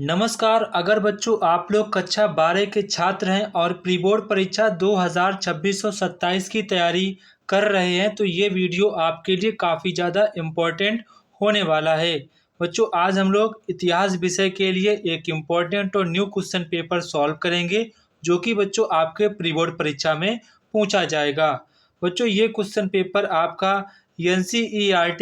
नमस्कार। अगर बच्चों आप लोग कक्षा 12 के छात्र हैं और प्री बोर्ड परीक्षा 2026-27 की तैयारी कर रहे हैं तो ये वीडियो आपके लिए काफ़ी ज़्यादा इम्पोर्टेंट होने वाला है। बच्चों आज हम लोग इतिहास विषय के लिए एक इम्पोर्टेंट और न्यू क्वेश्चन पेपर सॉल्व करेंगे जो कि बच्चों आपके प्री बोर्ड परीक्षा में पूछा जाएगा। बच्चों ये क्वेश्चन पेपर आपका NCERT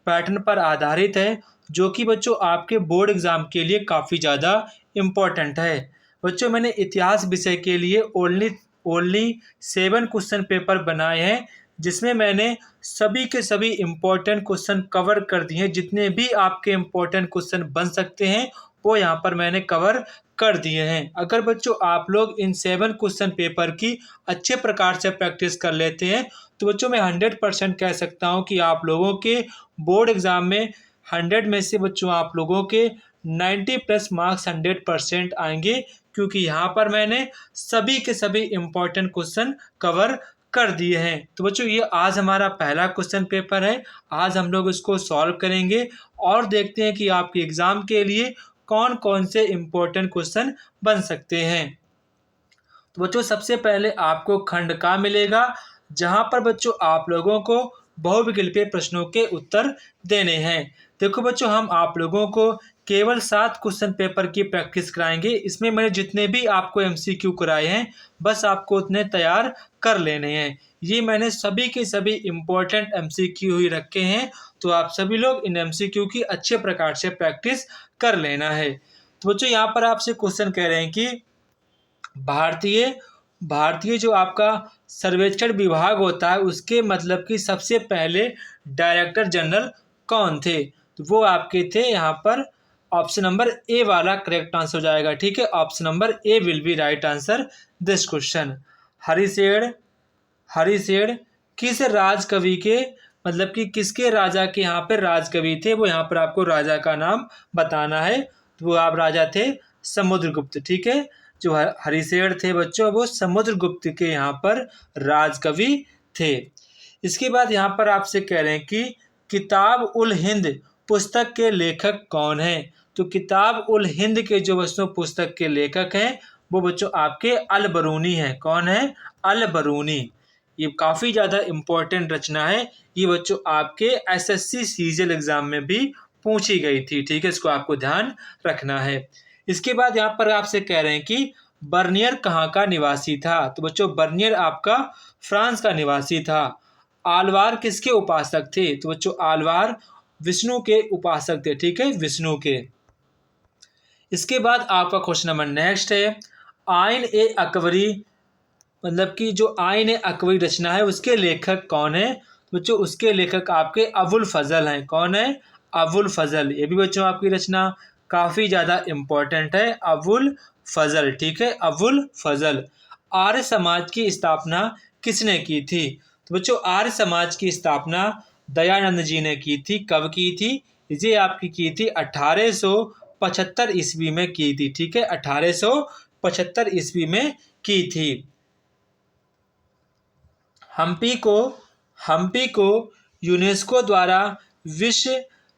पैटर्न पर आधारित है जो कि बच्चों आपके बोर्ड एग्ज़ाम के लिए काफ़ी ज़्यादा इम्पोर्टेंट है। बच्चों मैंने इतिहास विषय के लिए ओनली 7 क्वेश्चन पेपर बनाए हैं जिसमें मैंने सभी के सभी इम्पोर्टेंट क्वेश्चन कवर कर दिए हैं। जितने भी आपके इम्पोर्टेंट क्वेश्चन बन सकते हैं वो यहाँ पर मैंने कवर कर दिए हैं। अगर बच्चों आप लोग इन 7 क्वेश्चन पेपर की अच्छे प्रकार से प्रैक्टिस कर लेते हैं तो बच्चों मैं 100% कह सकता हूँ कि आप लोगों के बोर्ड एग्ज़ाम में 100 में से बच्चों आप लोगों के 90+ मार्क्स 100% आएंगे, क्योंकि यहाँ पर मैंने सभी के सभी इम्पोर्टेंट क्वेश्चन कवर कर दिए हैं। तो बच्चों ये आज हमारा पहला क्वेश्चन पेपर है। आज हम लोग इसको सॉल्व करेंगे और देखते हैं कि आपके एग्ज़ाम के लिए कौन कौन से इम्पोर्टेंट क्वेश्चन बन सकते हैं। तो बच्चों सबसे पहले आपको खंड का मिलेगा जहाँ पर बच्चों आप लोगों को बहुविकल्पीय प्रश्नों के उत्तर देने हैं। देखो बच्चों हम आप लोगों को केवल 7 क्वेश्चन पेपर की प्रैक्टिस कराएंगे। इसमें मैंने जितने भी आपको MCQ कराए हैं बस आपको उतने तैयार कर लेने हैं। ये मैंने सभी के सभी इम्पोर्टेंट MCQ ही रखे हैं, तो आप सभी लोग इन MCQ की अच्छे प्रकार से प्रैक्टिस कर लेना है। तो बच्चों यहाँ पर आपसे क्वेश्चन कह रहे हैं कि भारतीय जो आपका सर्वेक्षण विभाग होता है उसके मतलब कि सबसे पहले डायरेक्टर जनरल कौन थे? तो वो आपके थे यहाँ पर ऑप्शन नंबर ए वाला करेक्ट आंसर हो जाएगा। ठीक है, option number A will be right answer this question. हरिशेर किस राज कवि के मतलब कि किसके राजा के यहाँ पर राजकवि थे? वो यहाँ पर आपको राजा का नाम बताना है। तो वो आप राजा थे समुद्रगुप्त। ठीक है, जो हरिशेर थे बच्चों वो समुद्रगुप्त के यहाँ पर राजकवि थे। इसके बाद यहाँ पर आपसे कह रहे हैं कि किताब उल हिंद पुस्तक के लेखक कौन हैं? तो किताब उल हिंद के जो बच्चों पुस्तक के लेखक हैं वो बच्चों आपके अल बरूनी हैं। कौन है? अल बरूनी। ये काफ़ी ज़्यादा इम्पोर्टेंट रचना है। ये बच्चों आपके SSC सीजीएल एग्ज़ाम में भी पूछी गई थी। ठीक है, इसको आपको ध्यान रखना है। इसके बाद यहाँ पर आपसे कह रहे हैं कि बर्नियर कहाँ का निवासी था? तो बच्चों बर्नियर आपका फ्रांस का निवासी था। आलवार किसके उपासक थे? तो बच्चों आलवार विष्णु के उपासक थे। ठीक है, विष्णु के। इसके बाद आपका क्वेश्चन नंबर नेक्स्ट है, आइन ए अकबरी मतलब कि जो आइन ए अकबरी रचना है उसके लेखक कौन है? बच्चों उसके लेखक आपके अबुल फजल हैं। कौन है? अबुल फजल। ये भी बच्चों आपकी रचना काफ़ी ज़्यादा इम्पोर्टेंट है, अबुल फजल। ठीक है, अबुल फजल। आर्य समाज की स्थापना किसने की थी? तो बच्चों आर्य समाज की स्थापना दयानंद जी ने की थी। कब की थी? ये आपकी की थी 1875 ईस्वी में की थी। ठीक है, 1875 ईस्वी में की थी। हम्पी को यूनेस्को द्वारा विश्व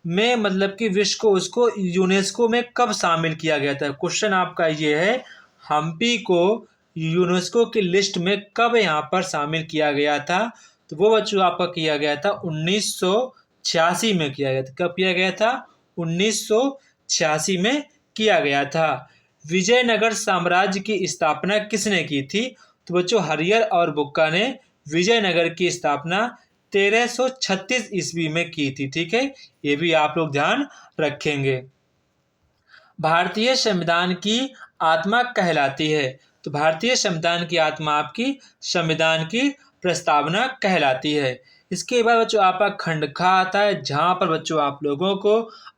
में मतलब कि विश्व को उसको यूनेस्को में कब शामिल किया गया था? क्वेश्चन आपका ये है, हम्पी को यूनेस्को की लिस्ट में कब यहाँ पर शामिल किया गया था? तो वो बच्चों आपका किया गया था 1986 में किया गया था। कब किया गया था? 1986 में किया गया था। विजयनगर साम्राज्य की स्थापना किसने की थी? तो बच्चों हरियर और बुक्का ने विजयनगर की स्थापना 1336 ईस्वी में की थी। ठीक है, ये भी आप लोग ध्यान रखेंगे। भारतीय संविधान की आत्मा कहलाती है। तो भारतीय संविधान की आत्मा आपकी संविधान की प्रस्तावना कहलाती है। इसके बाद बच्चों आपका खंड खा आता है जहाँ पर बच्चों आप लोगों को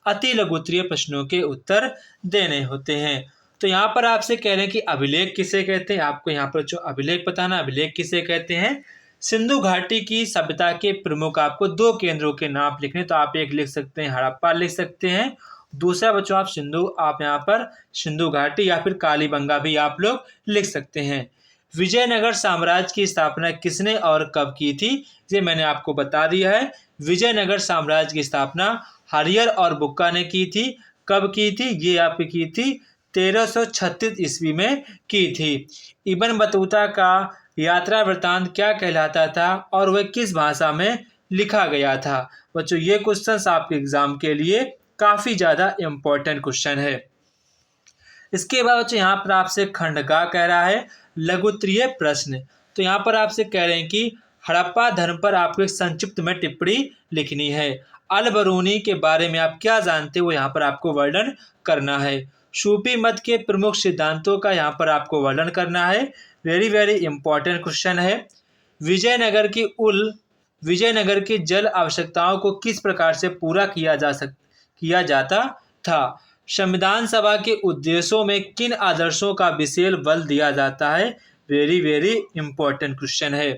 अति लघु उत्तरीय प्रश्नों के उत्तर देने होते हैं। तो यहाँ पर आपसे कह रहे हैं कि अभिलेख किसे कहते हैं? आपको यहाँ पर जो अभिलेख बताना, अभिलेख किसे कहते हैं? सिंधु घाटी की सभ्यता के प्रमुख आपको 2 केंद्रों के नाम लिखने, तो आप एक लिख सकते हैं हड़प्पा लिख सकते हैं, दूसरा बच्चों आप यहाँ पर सिंधु घाटी या फिर कालीबंगा भी आप लोग लिख सकते हैं। विजयनगर साम्राज्य की स्थापना किसने और कब की थी? ये मैंने आपको बता दिया है। विजयनगर साम्राज्य की स्थापना हरियर और बुक्का ने की थी। कब की थी? ये आपकी की थी 1336 ईस्वी में की थी। इब्न बतूता का यात्रा वृत्तांत क्या कहलाता था और वह किस भाषा में लिखा गया था? बच्चों ये क्वेश्चंस आपके एग्जाम के लिए काफ़ी ज़्यादा इम्पोर्टेंट क्वेश्चन है। इसके बाद बच्चों यहाँ पर आपसे खंडका कह रहा है लघुत्तरीय प्रश्न। तो यहाँ पर आपसे कह रहे हैं कि हड़प्पा धर्म पर आपको एक संक्षिप्त में टिप्पणी लिखनी है। अल बरूनी के बारे में आप क्या जानते हो, यहाँ पर आपको वर्णन करना है। सूफी मत के प्रमुख सिद्धांतों का यहाँ पर आपको वर्णन करना है। वेरी वेरी इंपॉर्टेंट क्वेश्चन है। विजयनगर की जल आवश्यकताओं को किस प्रकार से पूरा किया जाता था? संविधान सभा के उद्देश्यों में किन आदर्शों का विशेष बल दिया जाता है? वेरी वेरी इंपॉर्टेंट क्वेश्चन है।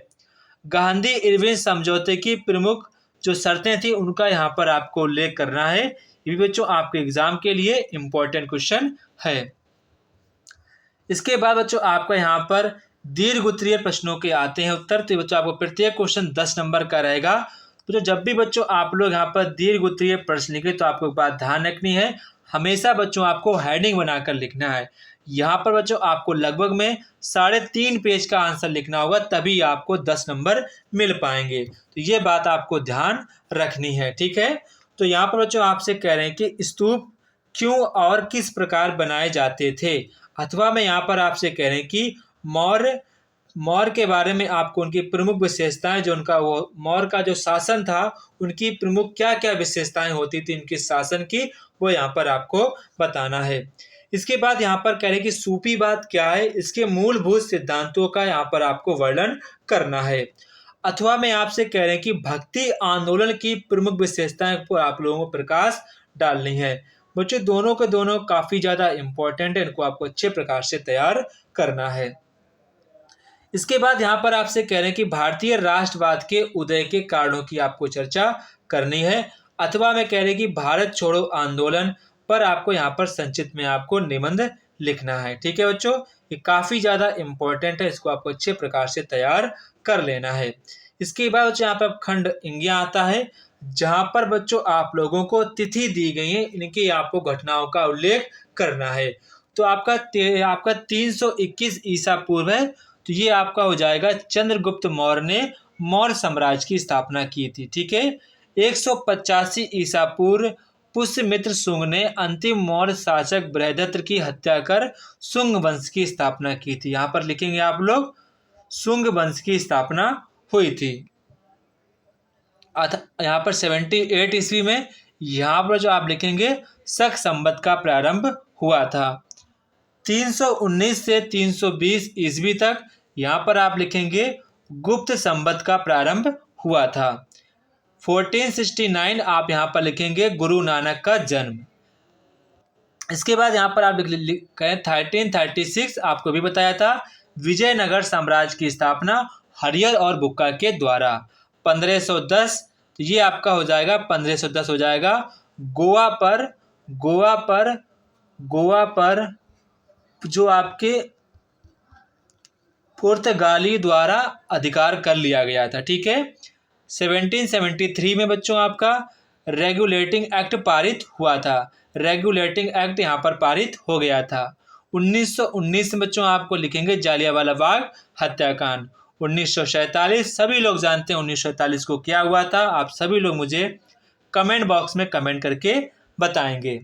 गांधी इरविन समझौते की प्रमुख जो शर्तें थी उनका यहाँ पर आपको उल्लेख करना है। ये भी बच्चों आपके एग्जाम के लिए इंपॉर्टेंट क्वेश्चन है। इसके बाद बच्चों आपका यहाँ पर दीर्घ उत्तरीय प्रश्नों के आते हैं उत्तर। तो बच्चों आपको प्रत्येक क्वेश्चन 10 नंबर का रहेगा। तो जब भी बच्चों आप लोग यहाँ पर दीर्घ उत्तरीय प्रश्न लिखे तो आपको एक बात ध्यान रखनी है, हमेशा बच्चों आपको हेडिंग बनाकर लिखना है। यहाँ पर बच्चों आपको लगभग में 3.5 पेज का आंसर लिखना होगा, तभी आपको 10 नंबर मिल पाएंगे। तो ये बात आपको ध्यान रखनी है, ठीक है। तो यहाँ पर बच्चों आपसे कह रहे हैं कि स्तूप क्यों और किस प्रकार बनाए जाते थे, अथवा मैं यहाँ पर आपसे कह रहे हैं कि मौर्य के बारे में आपको उनकी प्रमुख विशेषताएं, जो उनका वो मौर्य का जो शासन था उनकी प्रमुख क्या क्या विशेषताएं होती थी इनके शासन की, वो यहाँ पर आपको बताना है। इसके बाद यहाँ पर कह रहे हैं कि सूफीवाद क्या है, इसके मूलभूत सिद्धांतों का यहाँ पर आपको वर्णन करना है। अथवा मैं आपसे कह रहे हैं कि भक्ति आंदोलन की प्रमुख विशेषताएं पर आप लोगों को प्रकाश डालनी है। बच्चों दोनों के दोनों काफ़ी ज़्यादा इंपॉर्टेंट है, इनको आपको अच्छे प्रकार से तैयार करना है। इसके बाद यहाँ पर आपसे कह रहे हैं कि भारतीय राष्ट्रवाद के उदय के कारणों की आपको चर्चा करनी है। अथवा मैं कह रहे हैं कि भारत छोड़ो आंदोलन पर आपको यहाँ पर संक्षिप्त में आपको निबंध लिखना है, ठीक है बच्चों। ये काफ़ी ज़्यादा इंपॉर्टेंट है, इसको आपको अच्छे प्रकार से तैयार कर लेना है। इसके बाद बच्चों यहाँ पर खंड इंगिया आता है, जहाँ पर बच्चों आप लोगों को तिथि दी गई है, इनकी आपको घटनाओं का उल्लेख करना है। तो आपका 321 ईसा पूर्व है, तो ये आपका हो जाएगा चंद्रगुप्त मौर्य ने मौर्य साम्राज्य की स्थापना की थी, ठीक है। 185 ईसा पूर्व पुष्यमित्र शुंग ने अंतिम मौर्य शासक बृहदत्त की हत्या कर शुंग वंश की स्थापना की थी। यहाँ पर लिखेंगे आप लोग शुंग वंश की स्थापना हुई थी। यहाँ पर 78 ईस्वी में यहाँ पर जो आप लिखेंगे शक संवत का प्रारंभ हुआ था। 319 से 320 ईस्वी तक यहाँ पर आप लिखेंगे गुप्त संवत का प्रारंभ हुआ था। 1469 आप यहाँ पर लिखेंगे गुरु नानक का जन्म। इसके बाद यहाँ पर आप कहें 1336 आपको भी बताया था विजयनगर साम्राज्य की स्थापना हरियर और बुक्का के द्वारा। 1510 तो ये आपका हो जाएगा 1510 हो जाएगा गोवा पर जो आपके पुर्तगाली द्वारा अधिकार कर लिया गया था, ठीक है। 1773 में बच्चों आपका रेगुलेटिंग एक्ट पारित हुआ था। रेगुलेटिंग एक्ट यहाँ पर पारित हो गया था। 1919 में बच्चों आपको लिखेंगे जालियांवाला बाग हत्याकांड। 1947 सभी लोग जानते हैं 1947 को क्या हुआ था, आप सभी लोग मुझे कमेंट बॉक्स में कमेंट करके बताएंगे।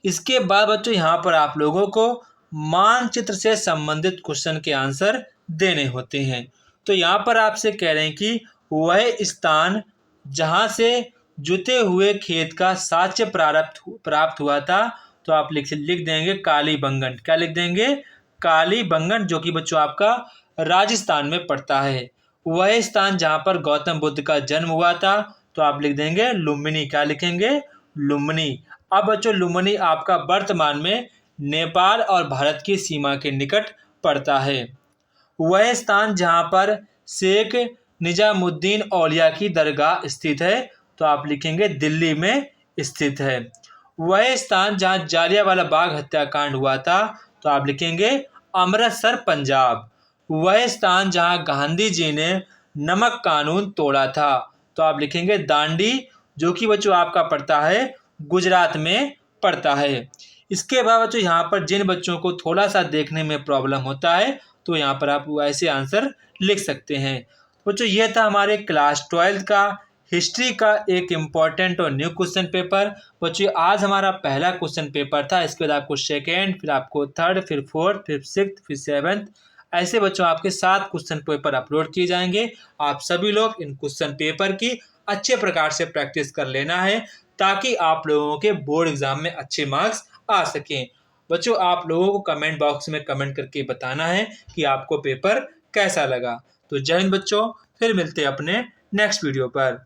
इसके बाद बच्चों यहाँ पर आप लोगों को मानचित्र से संबंधित क्वेश्चन के आंसर देने होते हैं। तो यहाँ पर आपसे कह रहे हैं कि वह स्थान जहाँ से जुते हुए खेत का साक्ष्य प्राप्त हुआ था, तो आप लिख देंगे कालीबंगन। क्या लिख देंगे? कालीबंगन, जो कि बच्चों आपका राजस्थान में पड़ता है। वह स्थान जहाँ पर गौतम बुद्ध का जन्म हुआ था, तो आप लिख देंगे लुम्बिनी। क्या लिखेंगे? लुम्बिनी। अब बच्चों लुम्बिनी आपका वर्तमान में नेपाल और भारत की सीमा के निकट पड़ता है। वह स्थान जहाँ पर शेख निजामुद्दीन औलिया की दरगाह स्थित है, तो आप लिखेंगे दिल्ली में स्थित है। वह स्थान जहाँ जालियांवाला बाग हत्याकांड हुआ था, तो आप लिखेंगे अमृतसर पंजाब। वह स्थान जहाँ गांधी जी ने नमक कानून तोड़ा था, तो आप लिखेंगे दांडी, जो कि बच्चों आपका पड़ता है गुजरात में पड़ता है। इसके बाद बच्चों यहाँ पर जिन बच्चों को थोड़ा सा देखने में प्रॉब्लम होता है तो यहाँ पर आप ऐसे आंसर लिख सकते हैं। बच्चों ये था हमारे क्लास 12 का हिस्ट्री का एक इम्पॉर्टेंट और न्यू क्वेश्चन पेपर। बच्चों आज हमारा पहला क्वेश्चन पेपर था, इसके बाद आपको सेकेंड, फिर आपको थर्ड, फिर फोर्थ, फिर सिक्स्थ, फिर सेवन्थ, ऐसे बच्चों आपके 7 क्वेश्चन पेपर अपलोड किए जाएंगे। आप सभी लोग इन क्वेश्चन पेपर की अच्छे प्रकार से प्रैक्टिस कर लेना है ताकि आप लोगों के बोर्ड एग्जाम में अच्छे मार्क्स आ सकें। बच्चों आप लोगों को कमेंट बॉक्स में कमेंट करके बताना है कि आपको पेपर कैसा लगा। तो जय हिंद बच्चों, फिर मिलते हैं अपने नेक्स्ट वीडियो पर।